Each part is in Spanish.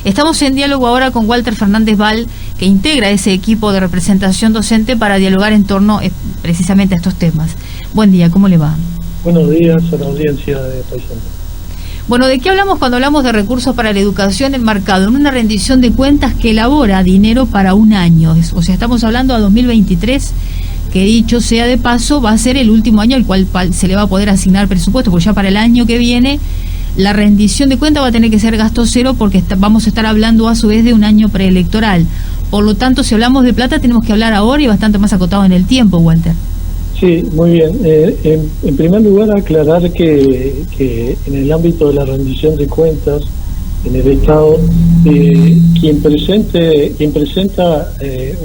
Estamos en diálogo ahora con Walter Fernández Val, que integra ese equipo de representación docente para dialogar en torno precisamente a estos temas. Buen día, ¿cómo le va? Buenos días a la audiencia de Paisano. Bueno, ¿de qué hablamos cuando hablamos de recursos para la educación enmarcado en una rendición de cuentas que elabora dinero para un año? O sea, estamos hablando a 2023, que dicho sea de paso, va a ser el último año al cual se le va a poder asignar presupuesto, porque ya para el año que viene la rendición de cuentas va a tener que ser gasto cero, porque vamos a estar hablando a su vez de un año preelectoral. Por lo tanto, si hablamos de plata, tenemos que hablar ahora y bastante más acotado en el tiempo, Walter. Sí, muy bien. En primer lugar, aclarar que en el ámbito de la rendición de cuentas en el Estado, quien presenta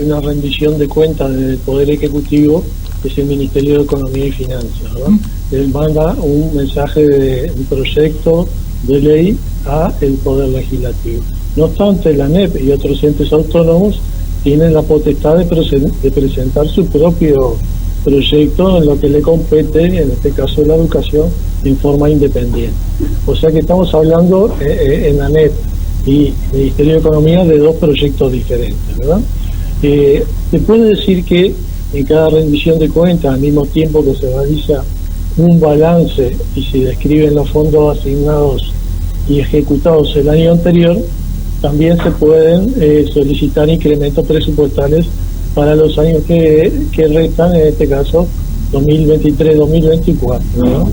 una rendición de cuentas desde el Poder Ejecutivo es el Ministerio de Economía y Finanzas, ¿verdad? Él manda un mensaje de un proyecto de ley a el Poder Legislativo. No obstante, la ANEP y otros entes autónomos tienen la potestad de presentar su propio proyecto en lo que le compete, en este caso la educación, en forma independiente. O sea que estamos hablando en ANEP y Ministerio de Economía de dos proyectos diferentes, ¿verdad? Se puede decir que en cada rendición de cuentas, al mismo tiempo que se realiza un balance y se describen los fondos asignados y ejecutados el año anterior, también se pueden solicitar incrementos presupuestales para los años que restan, en este caso 2023-2024, ¿no?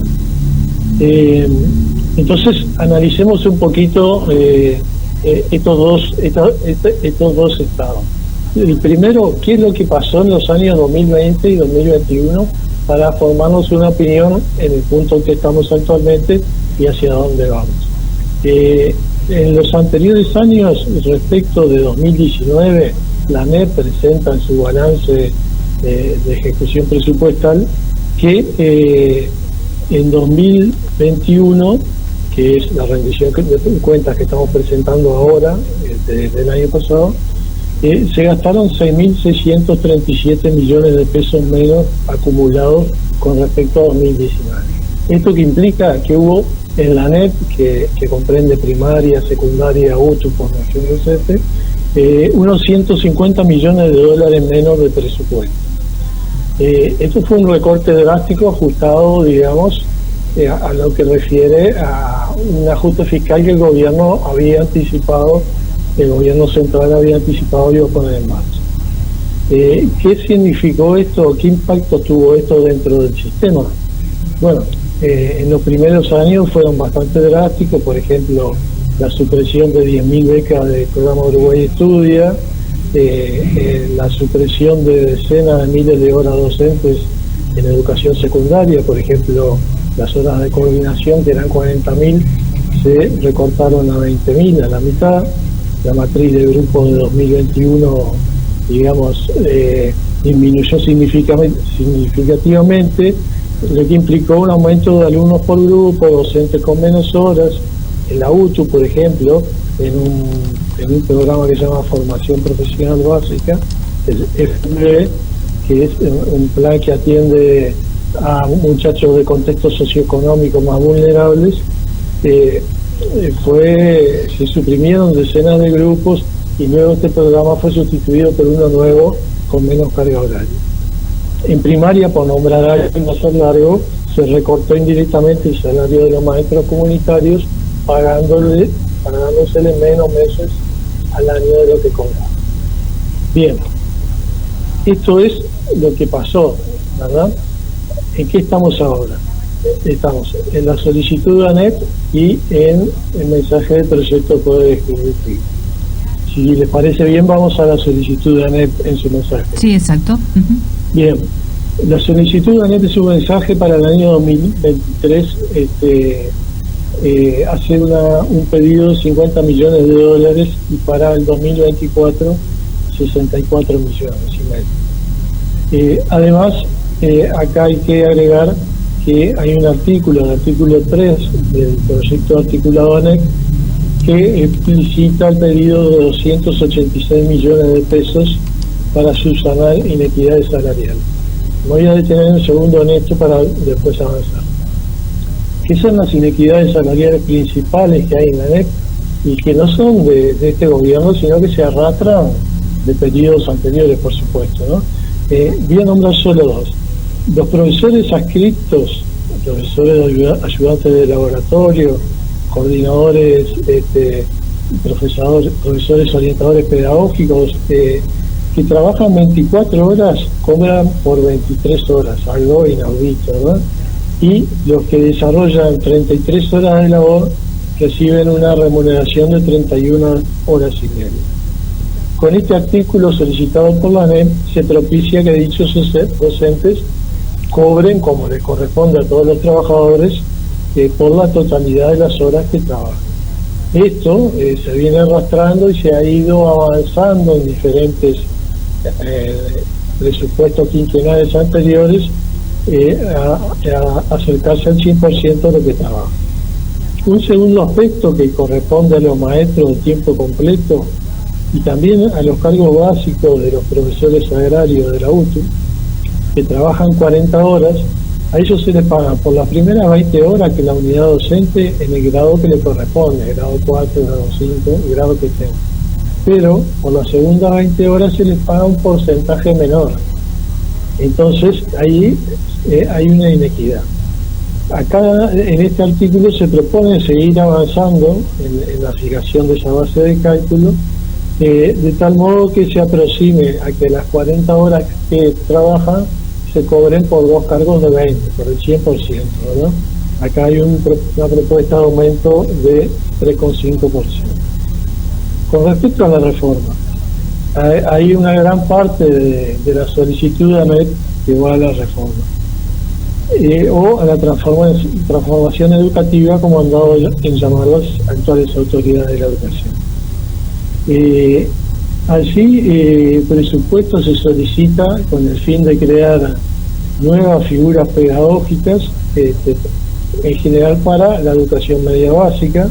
Entonces analicemos un poquito estos dos estados. El primero, ¿qué es lo que pasó en los años 2020 y 2021 para formarnos una opinión en el punto en que estamos actualmente y hacia dónde vamos? En los anteriores años, respecto de 2019, la ANEP presenta en su balance de ejecución presupuestal que en 2021, que es la rendición de cuentas que estamos presentando ahora, desde el año pasado, se gastaron 6.637 millones de pesos menos acumulados con respecto a 2019. Esto que implica que hubo en la ANEP, que comprende primaria, secundaria, UTU, formación docente, unos 150 millones de dólares menos de presupuesto. Esto fue un recorte drástico ajustado, digamos, a lo que refiere a un ajuste fiscal que el gobierno había anticipado, el gobierno central había anticipado y iba a poner en marcha. ¿Qué significó esto? ¿Qué impacto tuvo esto dentro del sistema? Bueno, en los primeros años fueron bastante drásticos, por ejemplo, la supresión de 10.000 becas del programa Uruguay Estudia, la supresión de decenas de miles de horas docentes en educación secundaria, por ejemplo, las horas de coordinación, que eran 40.000, se recortaron a 20.000, a la mitad. La matriz de grupo de 2021, digamos, disminuyó significativamente, lo que implicó un aumento de alumnos por grupo, docentes con menos horas. En la UTU, por ejemplo, en un programa que se llama Formación Profesional Básica, el FB, que es un plan que atiende a muchachos de contextos socioeconómicos más vulnerables, se suprimieron decenas de grupos y luego este programa fue sustituido por uno nuevo con menos carga horaria. En primaria, por nombrar algo y no ser largo, se recortó indirectamente el salario de los maestros comunitarios, pagándosele menos meses al año de lo que cobraban. Bien, esto es lo que pasó, ¿verdad? ¿En qué estamos ahora? Estamos en la solicitud de ANEP y en el mensaje del proyecto de Poder Ejecutivo. Si les parece bien, vamos a la solicitud de ANEP en su mensaje. Sí, exacto. Bien, la solicitud de ANEP es un mensaje para el año 2023, hacer un pedido de 50 millones de dólares y para el 2024 64 millones y medio. Además, acá hay que agregar que hay un artículo, el artículo 3 del proyecto articulado ANEP, que explicita el pedido de 286 millones de pesos para subsanar inequidades salariales. Me voy a detener un segundo en esto para después avanzar. ¿Qué son las inequidades salariales principales que hay en la ANEP? y que no son de este gobierno, sino que se arrastran de periodos anteriores, por supuesto, ¿no? Voy a nombrar solo dos. Los profesores adscriptos, profesores ayudantes de laboratorio, coordinadores, profesores orientadores pedagógicos, que trabajan 24 horas, cobran por 23 horas, algo inaudito, ¿verdad? Y los que desarrollan 33 horas de labor reciben una remuneración de 31 horas y media. Con este artículo solicitado por la ANEP se propicia que dichos docentes cobren, como les corresponde a todos los trabajadores, por la totalidad de las horas que trabajan. Esto se viene arrastrando y se ha ido avanzando en diferentes presupuestos quinquenales anteriores a acercarse al 100% de lo que trabaja. Un segundo aspecto que corresponde a los maestros de tiempo completo y también a los cargos básicos de los profesores agrarios de la UTU, que trabajan 40 horas, a ellos se les pagan por las primeras 20 horas que la unidad docente en el grado que le corresponde, grado 4, grado 5, el grado que estén. Pero por las segundas 20 horas se les paga un porcentaje menor. Entonces ahí hay una inequidad. Acá en este artículo se propone seguir avanzando en la fijación de esa base de cálculo, de tal modo que se aproxime a que las 40 horas que trabajan se cobren por dos cargos de 20, por el 100%, ¿verdad? Acá hay una propuesta de aumento de 3,5%. Con respecto a la reforma, hay una gran parte de la solicitud de ANEP que va a la reforma, o a la transformación educativa, como han dado en llamar las actuales autoridades de la educación. Allí presupuesto se solicita con el fin de crear nuevas figuras pedagógicas, en general para la educación media básica,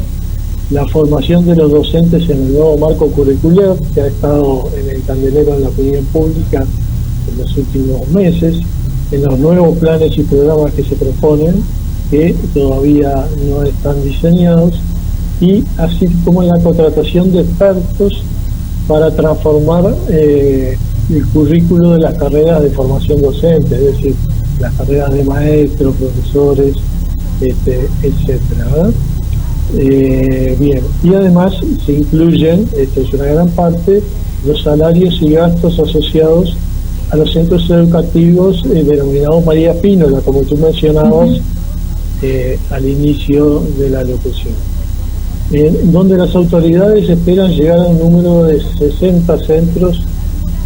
la formación de los docentes en el nuevo marco curricular que ha estado en el candelero en la opinión pública en los últimos meses, en los nuevos planes y programas que se proponen, que todavía no están diseñados, y así como en la contratación de expertos para transformar el currículo de las carreras de formación docente, es decir, las carreras de maestros, profesores, etcétera, ¿verdad? Bien, y además se incluyen, esto es una gran parte, los salarios y gastos asociados a los centros educativos denominados María Pínola, como tú mencionabas al inicio de la locución, donde las autoridades esperan llegar a un número de 60 centros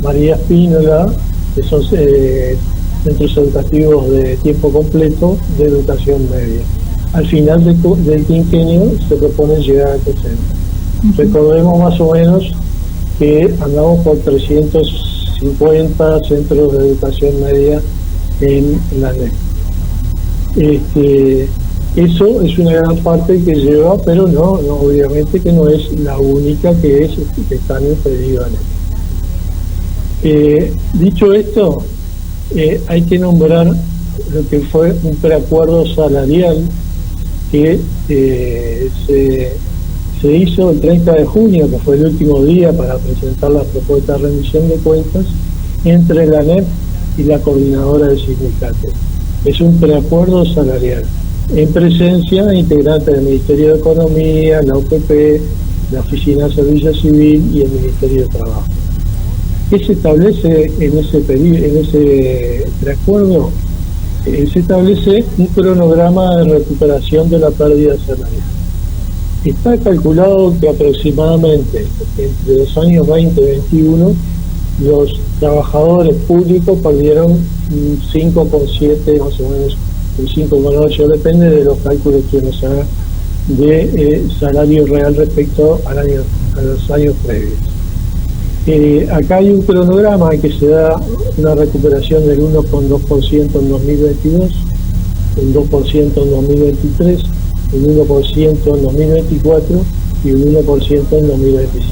María Pínola, que son centros educativos de tiempo completo de educación media. Al final del quinquenio se propone llegar a 60. Recordemos más o menos que andamos por 350 centros de educación media en la ANEP. Eso es una gran parte que lleva, pero no obviamente que no es la única que está en el pedido ANEP. Dicho esto, hay que nombrar lo que fue un preacuerdo salarial que se hizo el 30 de junio, que fue el último día para presentar la propuesta de rendición de cuentas, entre la ANEP y la coordinadora del sindicato. Es un preacuerdo salarial, en presencia de integrantes del Ministerio de Economía, la UPP, la Oficina de Servicio Civil y el Ministerio de Trabajo. ¿Qué se establece en ese preacuerdo? Se establece un cronograma de recuperación de la pérdida salarial. Está calculado que aproximadamente entre los años 20 y 21 los trabajadores públicos perdieron 5,7, más o menos un 5,8, depende de los cálculos que uno se haga, de salario real respecto a los años previos. Acá hay un cronograma que se da una recuperación del 1,2% en 2022, un 2% en 2023, un 1% en 2024 y un 1% en 2025.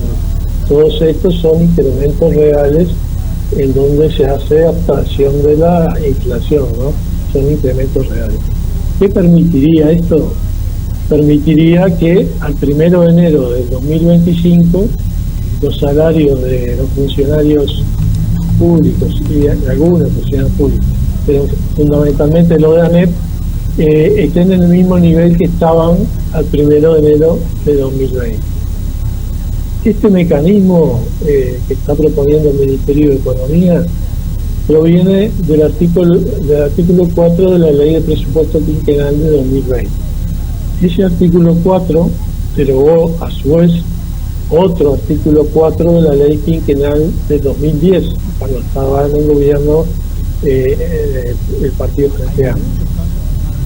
Todos estos son incrementos reales en donde se hace abstracción de la inflación, ¿no? Son incrementos reales. ¿Qué permitiría esto? permitiría que al 1 de enero del 2025 los salarios de los funcionarios públicos y de algunos funcionarios públicos, pero fundamentalmente los de ANEP, estén en el mismo nivel que estaban al 1 de enero de 2020. Este mecanismo que está proponiendo el Ministerio de Economía proviene del artículo 4 de la Ley de Presupuesto Quinquenal de 2020. Ese artículo 4 derogó a su vez otro artículo 4 de la Ley Quinquenal de 2010, cuando estaba en el gobierno el Partido Frente Amplio.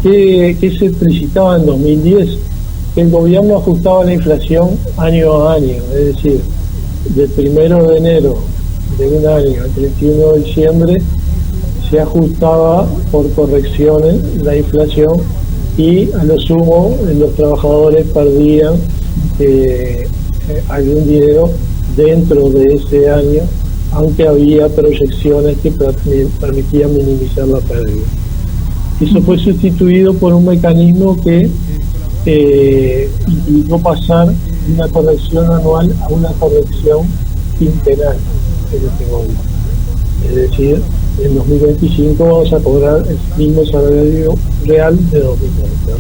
¿Qué se explicitaba en 2010? Que el gobierno ajustaba la inflación año a año, es decir, del 1 de enero de un año al 31 de diciembre se ajustaba por correcciones la inflación y a lo sumo los trabajadores perdían algún dinero dentro de ese año, aunque había proyecciones que permitían minimizar la pérdida. Eso fue sustituido por un mecanismo que implicó pasar de una corrección anual a una corrección quinquenal en este gobierno. Es decir, en 2025 vamos a cobrar el mismo salario real de 2020,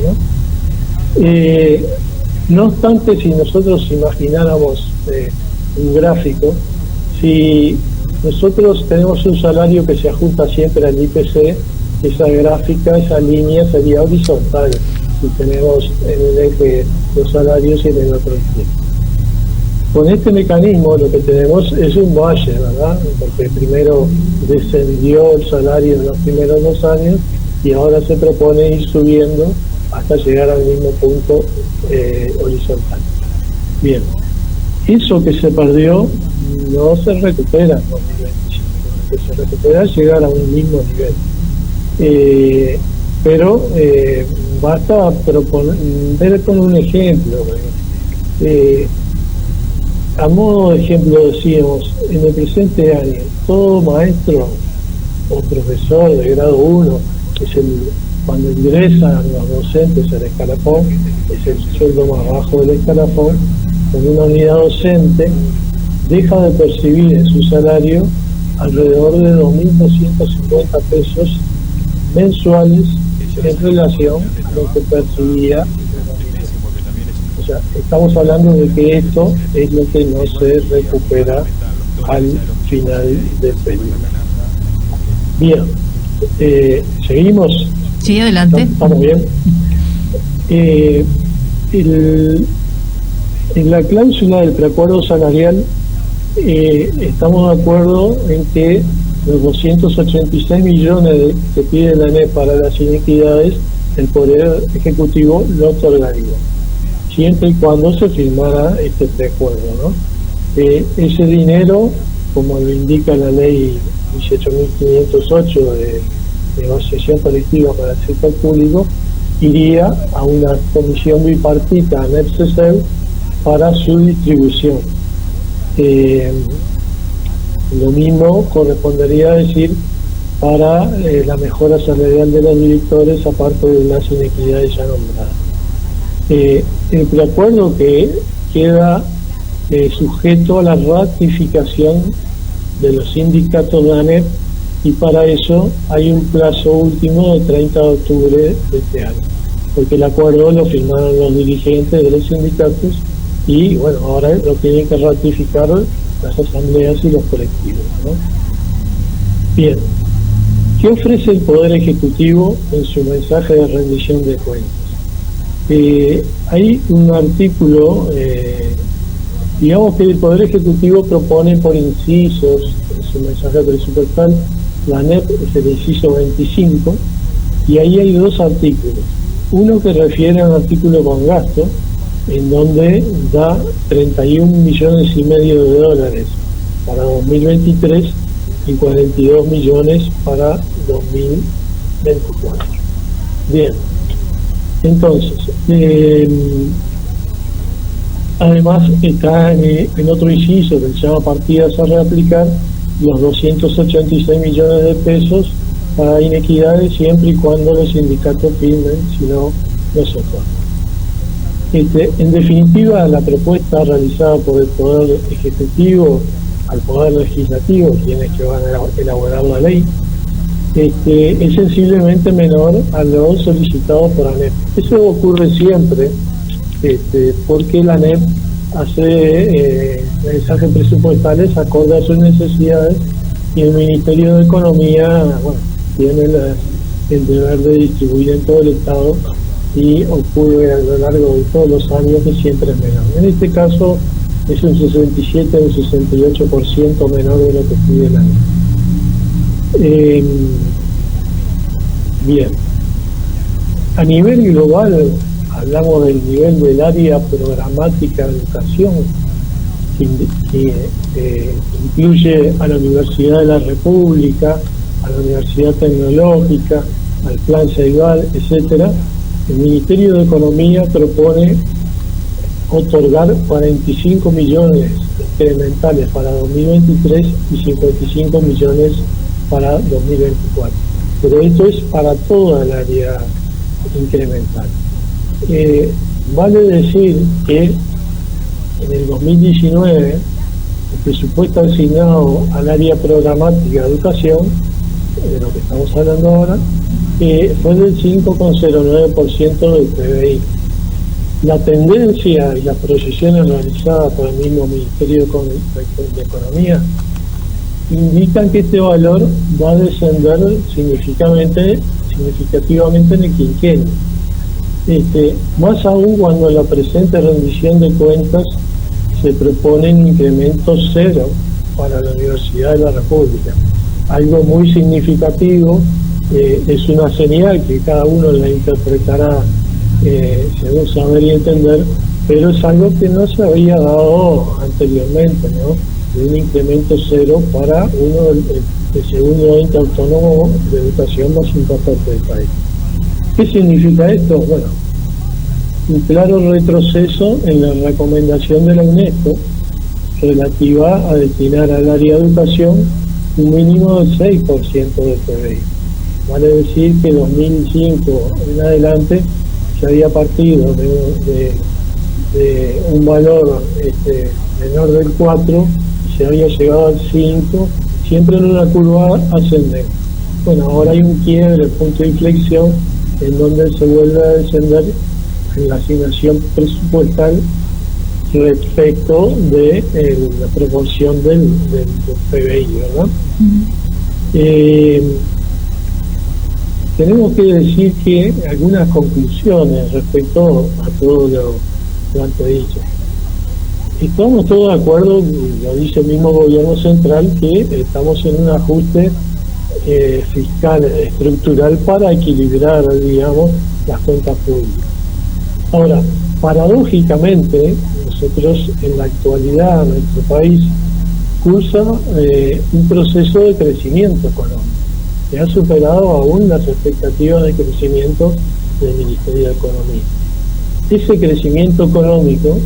¿no? No obstante, si nosotros imagináramos un gráfico, si nosotros tenemos un salario que se ajusta siempre al IPC, esa gráfica, esa línea sería horizontal, si tenemos en el eje los salarios y en el otro eje. Con este mecanismo lo que tenemos es un valle, ¿verdad? Porque primero descendió el salario en los primeros 2 años y ahora se propone ir subiendo hasta llegar al mismo punto horizontal. Bien, eso que se perdió no se recupera en 2025, lo que se recupera es llegar a un mismo nivel. Pero basta ver con un ejemplo. A modo de ejemplo decíamos, en el presente año, todo maestro o profesor de grado 1, cuando ingresan los docentes al escalafón, es el sueldo más bajo del escalafón, con una unidad docente, deja de percibir en su salario alrededor de 2.250 pesos mensuales en relación a lo que percibía. O sea, estamos hablando de que esto es lo que no se recupera al final del periodo. Bien, seguimos. Sí, adelante. ¿Estamos bien? En la cláusula del preacuerdo salarial estamos de acuerdo en que los 286 millones que pide la ANEP para las inequidades, el Poder Ejecutivo lo otorgaría, siempre y cuando se firmara este preacuerdo, ¿no? Ese dinero, como lo indica la ley 18.508 de negociación colectiva para el sector público, iría a una comisión bipartita, ANEP-CESEU, para su distribución. Lo mismo correspondería decir para la mejora salarial de los directores, aparte de las inequidades ya nombradas. El preacuerdo que queda sujeto a la ratificación de los sindicatos de ANEP, y para eso hay un plazo último de 30 de octubre de este año, porque el acuerdo lo firmaron los dirigentes de los sindicatos y bueno, ahora lo tienen que ratificar las asambleas y los colectivos, ¿no? Bien, ¿qué ofrece el Poder Ejecutivo en su mensaje de rendición de cuentas? Hay un artículo, digamos que el Poder Ejecutivo propone por incisos en su mensaje presupuestal. La ANEP es el inciso 25 y ahí hay 2 artículos. Uno que refiere a un artículo con gasto, en donde da 31,5 millones de dólares para 2023 y 42 millones para 2024. Bien, entonces, además está en otro inciso que se llama partidas a reaplicar, los 286 millones de pesos para inequidades siempre y cuando los sindicatos firmen, si no, no se otorgan. En definitiva, la propuesta realizada por el Poder Ejecutivo al Poder Legislativo, quienes que van a elaborar la ley, es sensiblemente menor a lo solicitado por ANEP. Eso ocurre siempre, porque la ANEP hace mensajes presupuestales acorde a sus necesidades, y el Ministerio de Economía, bueno, tiene el deber de distribuir en todo el Estado, y ocurre a lo largo de todos los años que siempre es menor. En este caso es un 67 o un 68% menor de lo que pide la ley. Bien, a nivel global hablamos del nivel del área programática de educación, que incluye a la Universidad de la República, a la Universidad Tecnológica, al Plan Ceibal, etcétera. El Ministerio de Economía propone otorgar 45 millones incrementales para 2023 y 55 millones para 2024. Pero esto es para toda el área incremental. Vale decir que en el 2019 el presupuesto asignado al área programática de educación, de lo que estamos hablando ahora, fue del 5,09% del PBI. La tendencia y las proyecciones realizadas por el mismo Ministerio de Economía indican que este valor va a descender significativamente en el quinquenio. Más aún cuando en la presente rendición de cuentas se propone un incremento cero para la Universidad de la República. Algo muy significativo, es una señal que cada uno la interpretará según saber y entender, pero es algo que no se había dado anteriormente, ¿no? De un incremento cero para el segundo ente autónomo de educación más importante del país. ¿Qué significa esto? Bueno, un claro retroceso en la recomendación de la UNESCO relativa a destinar al área de educación un mínimo del 6% del PBI. Vale decir que 2005 en adelante se había partido de un valor menor del 4 y se había llegado al 5, siempre en una curva ascendente. Bueno, ahora hay un quiebre, punto de inflexión, en donde se vuelve a descender en la asignación presupuestal respecto de la proporción del PBI, ¿verdad? Tenemos que decir que algunas conclusiones respecto a todo lo antedicho. Estamos todos de acuerdo, y lo dice el mismo gobierno central, que estamos en un ajuste fiscal estructural para equilibrar, digamos, las cuentas públicas. Ahora, paradójicamente, nosotros en la actualidad, nuestro país cursa un proceso de crecimiento económico que ha superado aún las expectativas de crecimiento del Ministerio de Economía. Ese crecimiento económico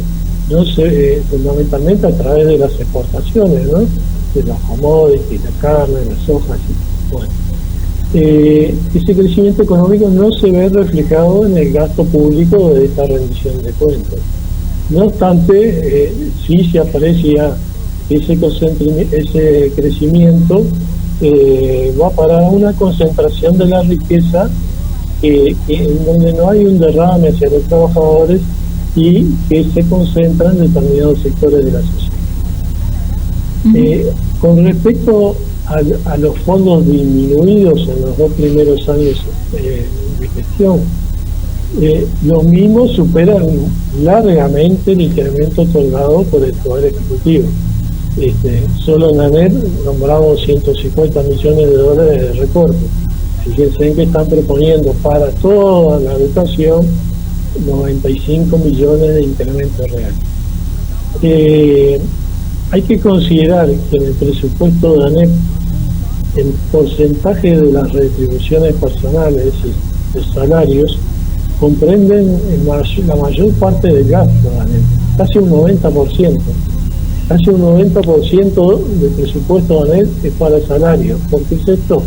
no se fundamentalmente a través de las exportaciones, ¿no? De los commodities, la carne, las hojas, bueno. Ese crecimiento económico no se ve reflejado en el gasto público de esta rendición de cuentas. No obstante, sí se aprecia ese crecimiento va para una concentración de la riqueza en donde no hay un derrame hacia los trabajadores y que se concentra en determinados sectores de la sociedad. Con respecto a los fondos disminuidos en los 2 primeros años de gestión, los mismos superan largamente el incremento otorgado por el Poder Ejecutivo. Solo en ANEP nombramos 150 millones de dólares de recorte. Fíjense en que están proponiendo para toda la educación 95 millones de incremento real. Hay que considerar que en el presupuesto de ANEP el porcentaje de las retribuciones personales y de salarios comprenden la mayor parte del gasto de ANEP, casi un 90%. Casi un 90% del presupuesto de ANEP es para salarios. ¿Por qué es esto?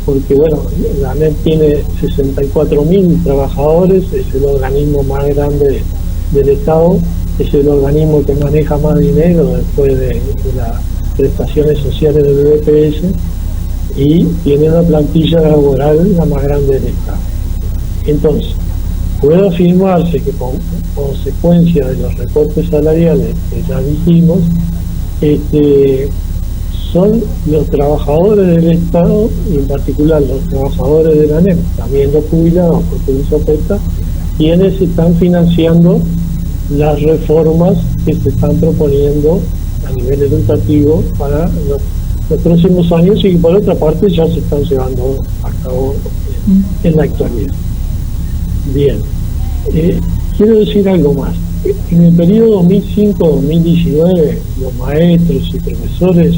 Porque, bueno, la ANEP tiene 64.000 trabajadores, es el organismo más grande del Estado, es el organismo que maneja más dinero después de las prestaciones sociales del BPS, y tiene una plantilla laboral la más grande del Estado. Entonces, puede afirmarse que con consecuencia de los recortes salariales que ya dijimos, son los trabajadores del Estado, y en particular los trabajadores de la ANEP, también los jubilados, porque eso afecta, quienes están financiando las reformas que se están proponiendo a nivel educativo para los próximos años, y por otra parte ya se están llevando a cabo en la actualidad. Bien, quiero decir algo más. En el periodo 2005-2019, los maestros y profesores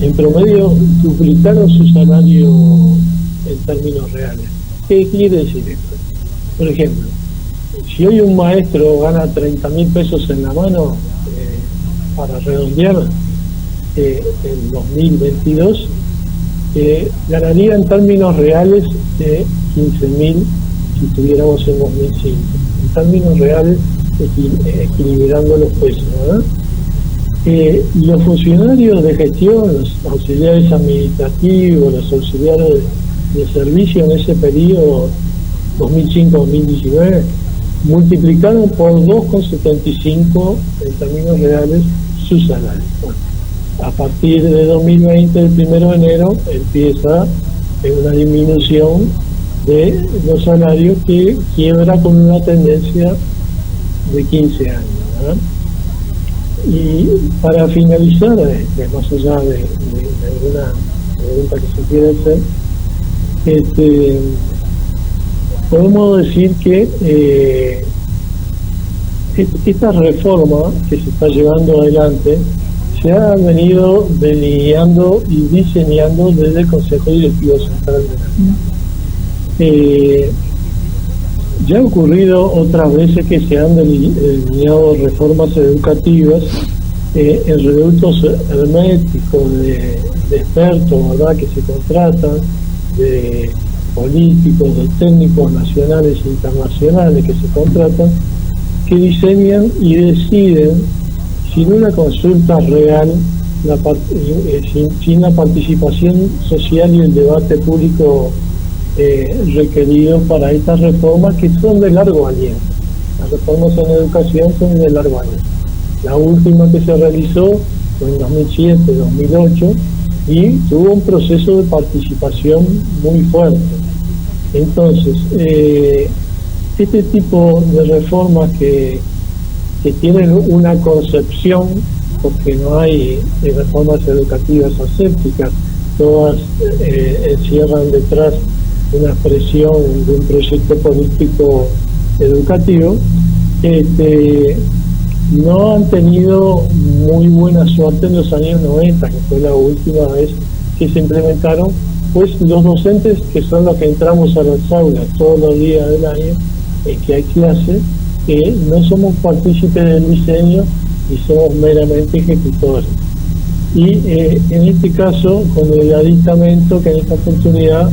en promedio duplicaron su salario en términos reales. ¿Qué quiere decir esto? Por ejemplo, si hoy un maestro gana 30.000 pesos en la mano, para redondear, en 2022, ganaría en términos reales de 15.000 si estuviéramos en 2005. En términos reales, equilibrando los pesos, ¿verdad? Los funcionarios de gestión, los auxiliares administrativos, los auxiliares de servicio en ese periodo 2005-2019 multiplicaron por 2,75 en términos reales su salario. Bueno, a partir de 2020, el 1 de enero, empieza una disminución de los salarios que quiebra con una tendencia de 15 años, ¿verdad? Y para finalizar, más allá de alguna pregunta que se quiera hacer, podemos decir que esta reforma que se está llevando adelante se ha venido delineando y diseñando desde el Consejo Directivo Central de la Ya ha ocurrido otras veces que se han delineado reformas educativas en reductos herméticos de expertos, ¿verdad?, que se contratan, de políticos, de técnicos nacionales e internacionales que se contratan, que diseñan y deciden sin una consulta real, sin la participación social y el debate público requerido para estas reformas, que son de largo aliento. Las reformas en educación son de largo aliento. La última que se realizó fue en 2007-2008 y tuvo un proceso de participación muy fuerte. Entonces, este tipo de reformas que tienen una concepción, porque no hay reformas educativas asépticas, todas encierran detrás una expresión de un proyecto político educativo, no han tenido muy buena suerte en los años 90, que fue la última vez que se implementaron, pues los docentes, que son los que entramos a las aulas todos los días del año en que hay clase, no somos partícipes del diseño y somos meramente ejecutores. Y en este caso, con el aditamento que en esta oportunidad,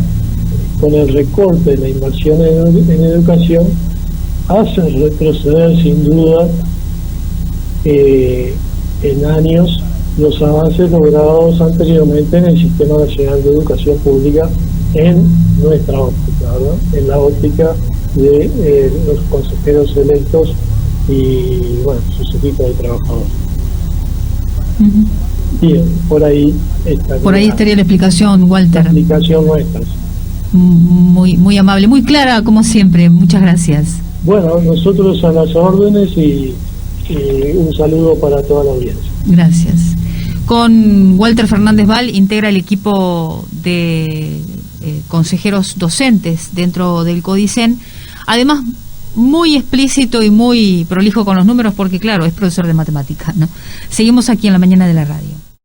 con el recorte de la inversión en educación, hace retroceder sin duda en años los avances logrados anteriormente en el Sistema Nacional de Educación Pública en nuestra óptica, ¿verdad?, en la óptica de los consejeros electos y, bueno, sus equipos de trabajadores. Bien, por ahí estaría la explicación, Walter. La explicación nuestra. Muy, muy amable, muy clara como siempre. Muchas gracias. Bueno, nosotros a las órdenes y un saludo para toda la audiencia. Gracias. Con Walter Fernández Val, integra el equipo de consejeros docentes dentro del CODICEN. Además, muy explícito y muy prolijo con los números, porque claro, es profesor de matemáticas, ¿no? Seguimos aquí en la mañana de la radio.